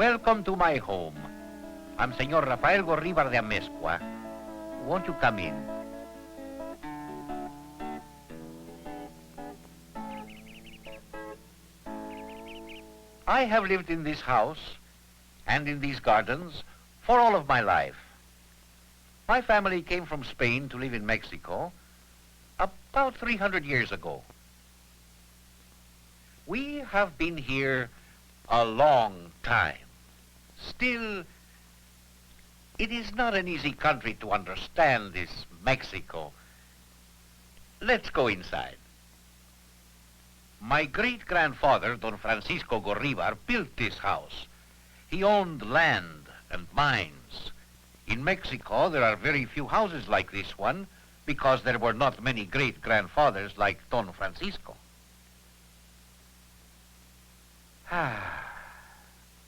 Welcome to my home. I'm Senor Rafael Gorribar de Amezcua. Won't you come in? I have lived in this house and in these gardens for all of my life. My family came from Spain to live in Mexico about 300 years ago. We have been here a long time. Still, it is not an easy country to understand, this Mexico. Let's go inside. My great-grandfather, Don Francisco Gorribar, built this house. He owned land and mines. In Mexico, there are very few houses like this one because there were not many great-grandfathers like Don Francisco.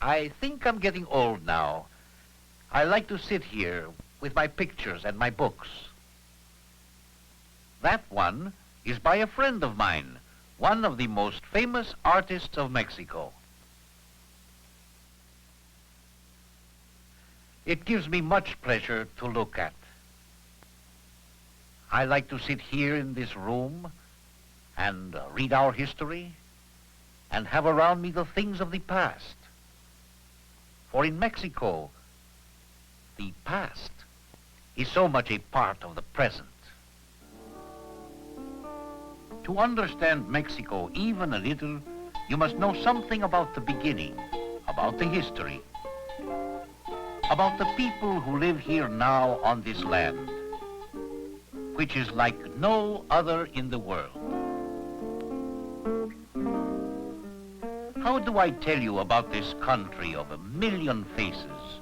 I think I'm getting old now. I like to sit here with my pictures and my books. That one is by a friend of mine, one of the most famous artists of Mexico. It gives me much pleasure to look at. I like to sit here in this room and read our history and have around me the things of the past. For in Mexico, the past is so much a part of the present. To understand Mexico even a little, you must know something about the beginning, about the history, about the people who live here now on this land, which is like no other in the world. How do I tell you about this country of a million faces,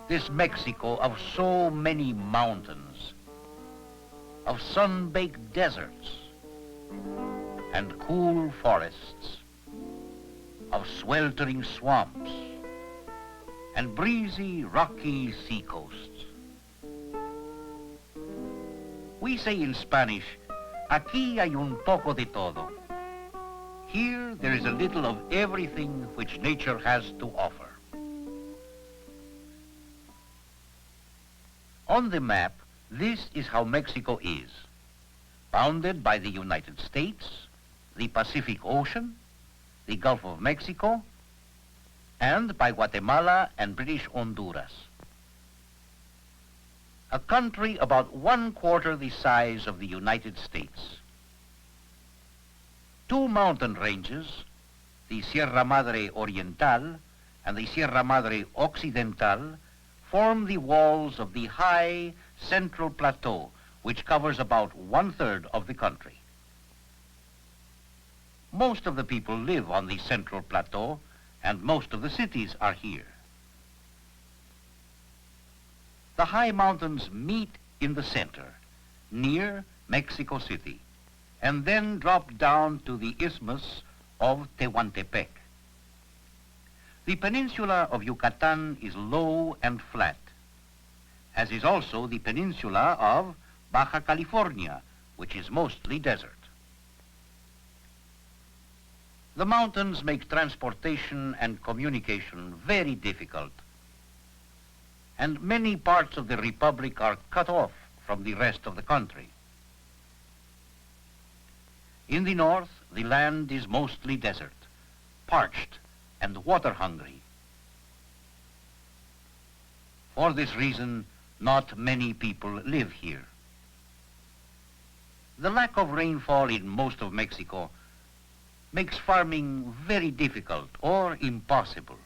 this Mexico of so many mountains, of sun-baked deserts, and cool forests, of sweltering swamps, and breezy, rocky seacoasts? We say in Spanish, aquí hay un poco de todo. Here there is a little of everything which nature has to offer. On the map, this is how Mexico is. Bounded by the United States, the Pacific Ocean, the Gulf of Mexico, and by Guatemala and British Honduras. A country about 1/4 the size of the United States. Two mountain ranges, the Sierra Madre Oriental and the Sierra Madre Occidental, form the walls of the high central plateau, which covers about 1/3 of the country. Most of the people live on the central plateau, and most of the cities are here. The high mountains meet in the center, near Mexico City, and then drop down to the isthmus of Tehuantepec. The peninsula of Yucatan is low and flat, as is also the peninsula of Baja California, which is mostly desert. The mountains make transportation and communication very difficult, and many parts of the Republic are cut off from the rest of the country. In the north, the land is mostly desert, parched and water-hungry. For this reason, not many people live here. The lack of rainfall in most of Mexico makes farming very difficult or impossible.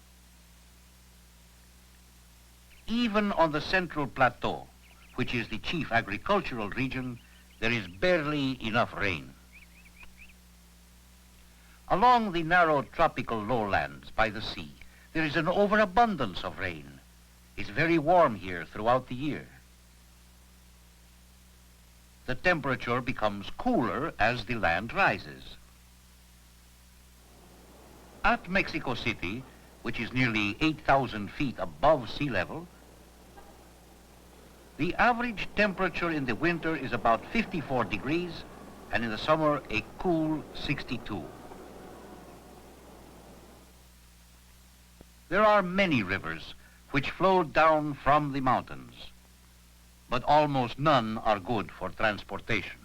Even on the central plateau, which is the chief agricultural region, there is barely enough rain. Along the narrow tropical lowlands by the sea, there is an overabundance of rain. It's very warm here throughout the year. The temperature becomes cooler as the land rises. At Mexico City, which is nearly 8,000 feet above sea level, the average temperature in the winter is about 54 degrees, and in the summer a cool 62. There are many rivers which flow down from the mountains, but almost none are good for transportation.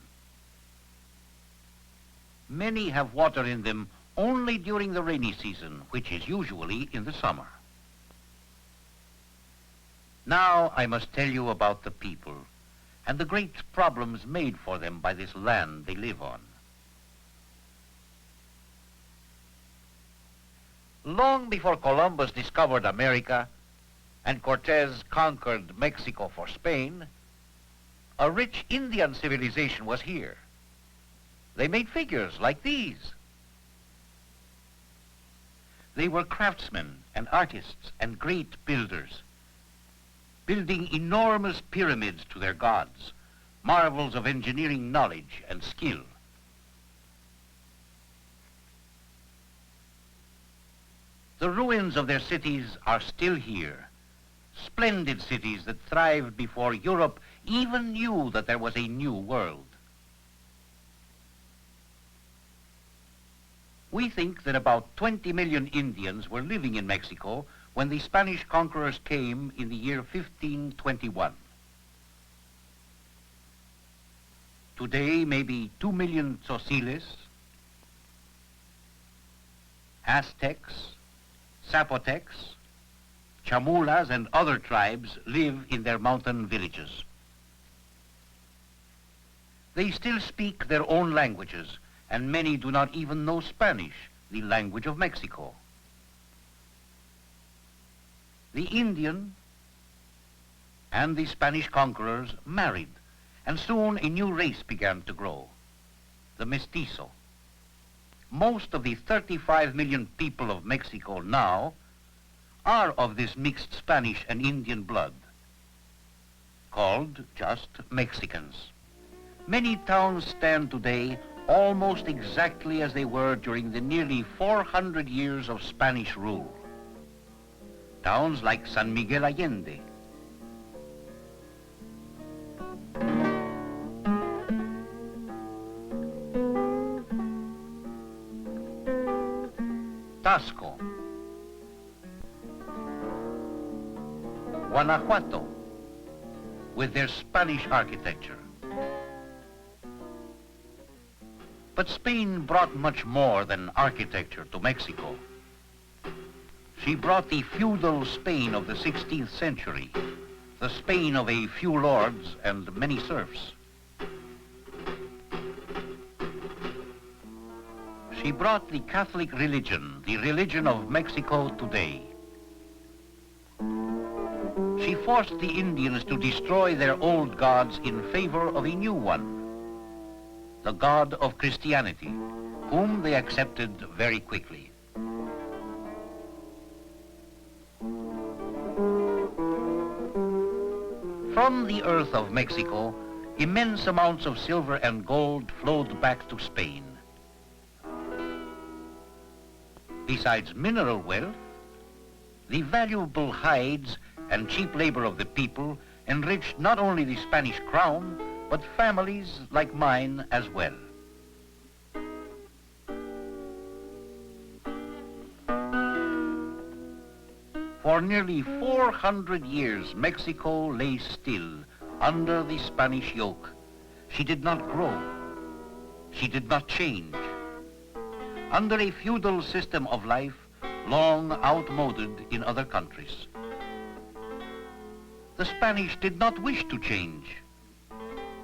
Many have water in them only during the rainy season, which is usually in the summer. Now I must tell you about the people and the great problems made for them by this land they live on. Long before Columbus discovered America and Cortez conquered Mexico for Spain, a rich Indian civilization was here. They made figures like these. They were craftsmen and artists and great builders, building enormous pyramids to their gods, marvels of engineering knowledge and skill. The ruins of their cities are still here, splendid cities that thrived before Europe even knew that there was a new world. We think that about 20 million Indians were living in Mexico when the Spanish conquerors came in the year 1521. Today, maybe 2 million Tzotzils, Aztecs, Zapotecs, Chamulas, and other tribes live in their mountain villages. They still speak their own languages, and many do not even know Spanish, the language of Mexico. The Indian and the Spanish conquerors married, and soon a new race began to grow, the mestizo. Most of the 35 million people of Mexico now are of this mixed Spanish and Indian blood, called just Mexicans. Many towns stand today almost exactly as they were during the nearly 400 years of Spanish rule. Towns like San Miguel Allende, Tasco, Guanajuato, with their Spanish architecture. But Spain brought much more than architecture to Mexico. She brought the feudal Spain of the 16th century, the Spain of a few lords and many serfs. She brought the Catholic religion, the religion of Mexico today. She forced the Indians to destroy their old gods in favor of a new one, the God of Christianity, whom they accepted very quickly. From the earth of Mexico, immense amounts of silver and gold flowed back to Spain. Besides mineral wealth, the valuable hides and cheap labor of the people enriched not only the Spanish crown, but families like mine as well. For nearly 400 years, Mexico lay still under the Spanish yoke. She did not grow. She did not change. Under a feudal system of life, long outmoded in other countries. The Spanish did not wish to change,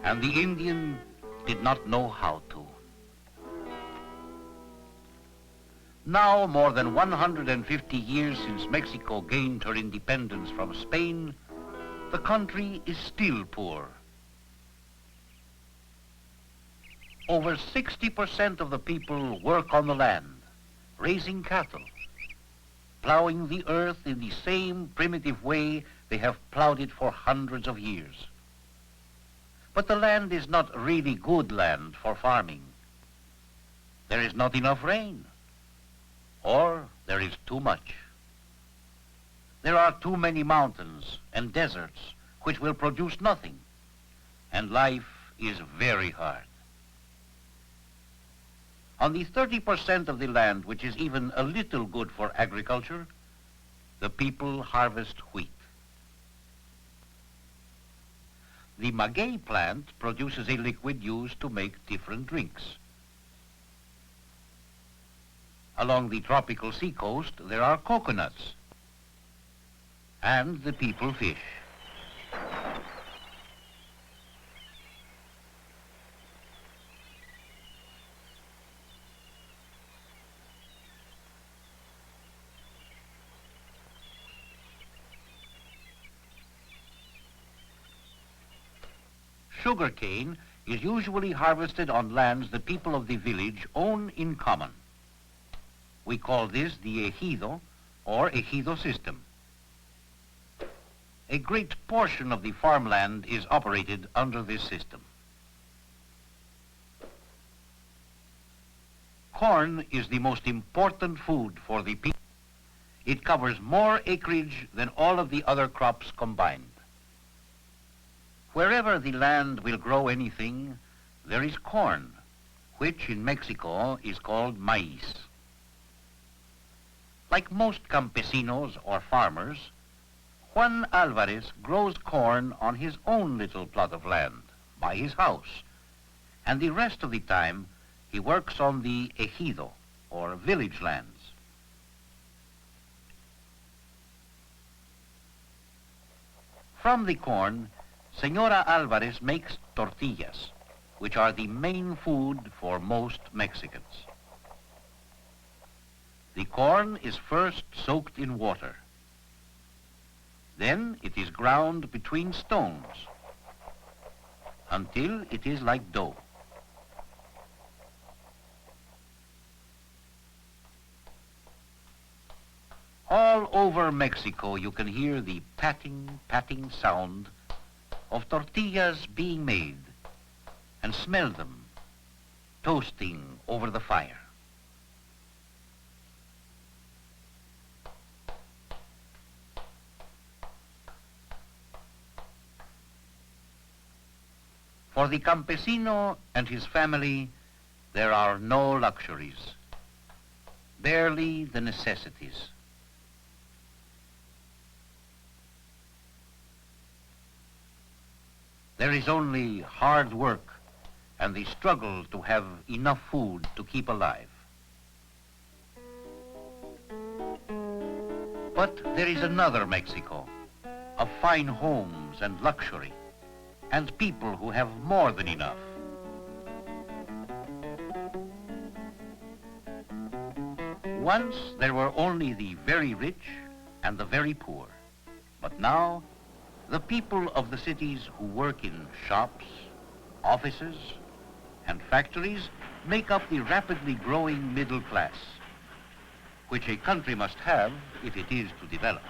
and the Indian did not know how to. Now, more than 150 years since Mexico gained her independence from Spain, the country is still poor. Over 60% of the people work on the land, raising cattle, plowing the earth in the same primitive way they have plowed it for hundreds of years. But the land is not really good land for farming. There is not enough rain, or there is too much. There are too many mountains and deserts which will produce nothing, and life is very hard. On the 30% of the land which is even a little good for agriculture, the people harvest wheat. The maguey plant produces a liquid used to make different drinks. Along the tropical seacoast, there are coconuts, and the people fish. Sugarcane is usually harvested on lands the people of the village own in common. We call this the ejido or ejido system. A great portion of the farmland is operated under this system. Corn is the most important food for the people. It covers more acreage than all of the other crops combined. Wherever the land will grow anything, there is corn, which in Mexico is called maíz. Like most campesinos or farmers, Juan Alvarez grows corn on his own little plot of land by his house, and the rest of the time he works on the ejido, or village lands. From the corn, Senora Alvarez makes tortillas, which are the main food for most Mexicans. The corn is first soaked in water. Then it is ground between stones until it is like dough. All over Mexico you can hear the patting, patting sound of tortillas being made and smell them toasting over the fire. For the campesino and his family, there are no luxuries, barely the necessities. There is only hard work and the struggle to have enough food to keep alive. But there is another Mexico, of fine homes and luxury, and people who have more than enough. Once there were only the very rich and the very poor, but now the people of the cities who work in shops, offices, and factories make up the rapidly growing middle class, which a country must have if it is to develop.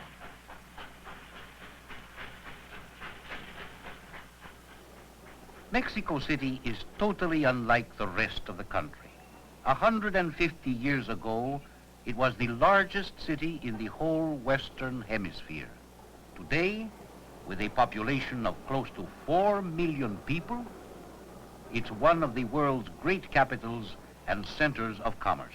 Mexico City is totally unlike the rest of the country. 150 years ago, it was the largest city in the whole Western Hemisphere. Today, with a population of close to 4 million people, it's one of the world's great capitals and centers of commerce.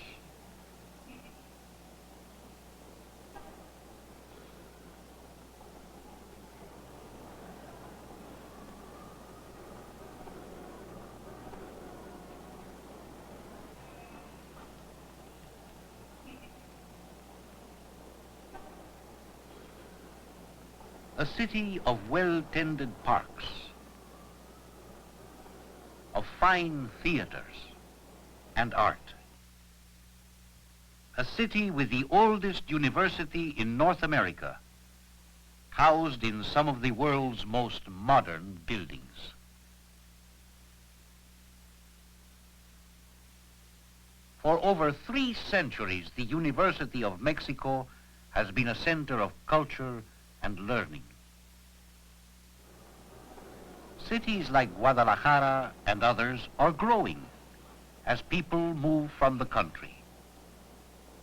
A city of well-tended parks, of fine theaters and art. A city with the oldest university in North America, housed in some of the world's most modern buildings. For over 3 centuries, the University of Mexico has been a center of culture and learning. Cities like Guadalajara and others are growing as people move from the country.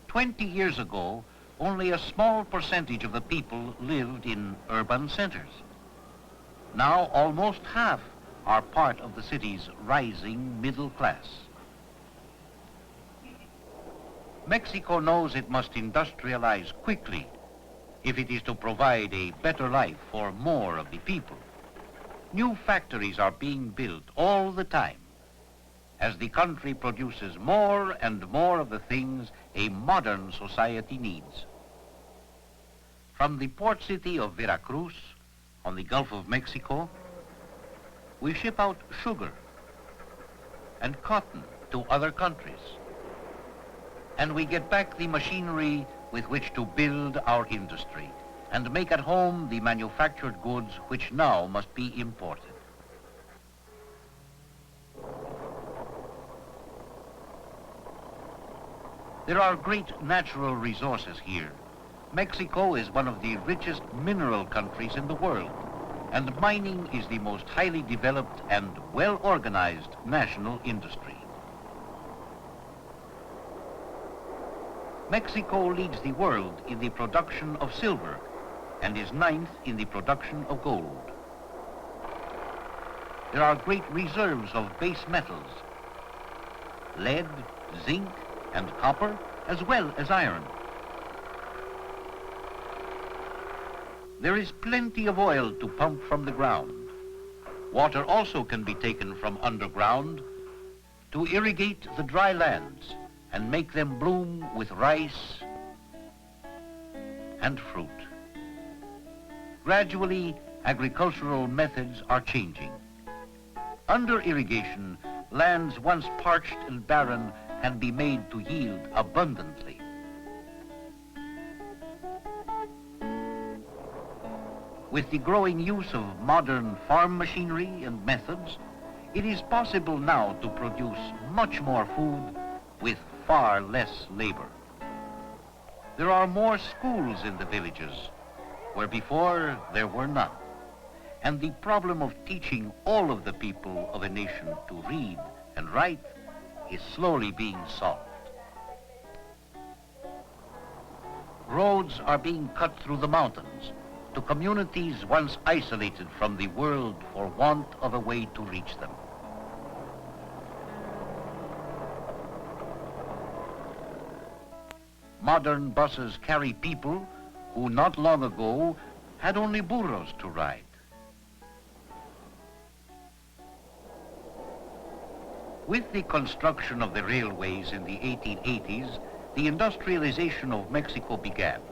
20 years ago, only a small percentage of the people lived in urban centers. Now almost half are part of the city's rising middle class. Mexico knows it must industrialize quickly if it is to provide a better life for more of the people. New factories are being built all the time as the country produces more and more of the things a modern society needs. From the port city of Veracruz on the Gulf of Mexico, we ship out sugar and cotton to other countries, and we get back the machinery with which to build our industry and make at home the manufactured goods which now must be imported. There are great natural resources here. Mexico is one of the richest mineral countries in the world, and mining is the most highly developed and well-organized national industry. Mexico leads the world in the production of silver and is ninth in the production of gold. There are great reserves of base metals, lead, zinc, and copper, as well as iron. There is plenty of oil to pump from the ground. Water also can be taken from underground to irrigate the dry lands and make them bloom with rice and fruit. Gradually, agricultural methods are changing. Under irrigation, lands once parched and barren can be made to yield abundantly. With the growing use of modern farm machinery and methods, it is possible now to produce much more food with far less labor. There are more schools in the villages, where before there were none. And the problem of teaching all of the people of a nation to read and write is slowly being solved. Roads are being cut through the mountains to communities once isolated from the world for want of a way to reach them. Modern buses carry people who not long ago had only burros to ride. With the construction of the railways in the 1880s, the industrialization of Mexico began,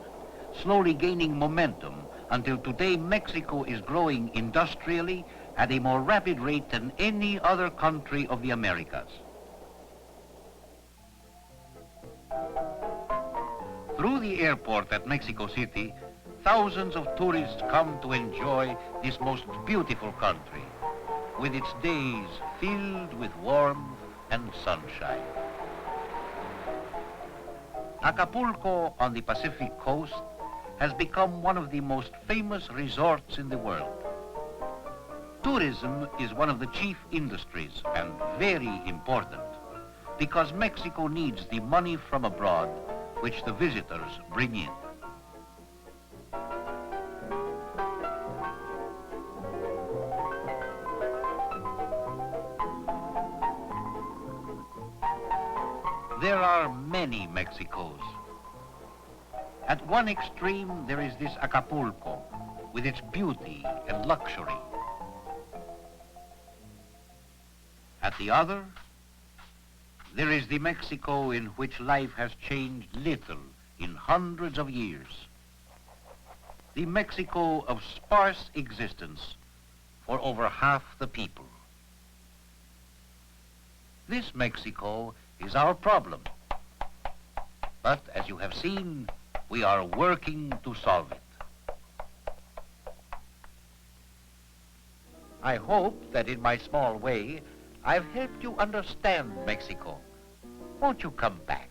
slowly gaining momentum until today Mexico is growing industrially at a more rapid rate than any other country of the Americas. Through the airport at Mexico City, thousands of tourists come to enjoy this most beautiful country, with its days filled with warmth and sunshine. Acapulco on the Pacific coast has become one of the most famous resorts in the world. Tourism is one of the chief industries and very important because Mexico needs the money from abroad which the visitors bring in. There are many Mexicos. At one extreme, there is this Acapulco with its beauty and luxury. At the other, there is the Mexico in which life has changed little in hundreds of years. The Mexico of sparse existence for over half the people. This Mexico is our problem. But as you have seen, we are working to solve it. I hope that in my small way, I've helped you understand Mexico. Won't you come back?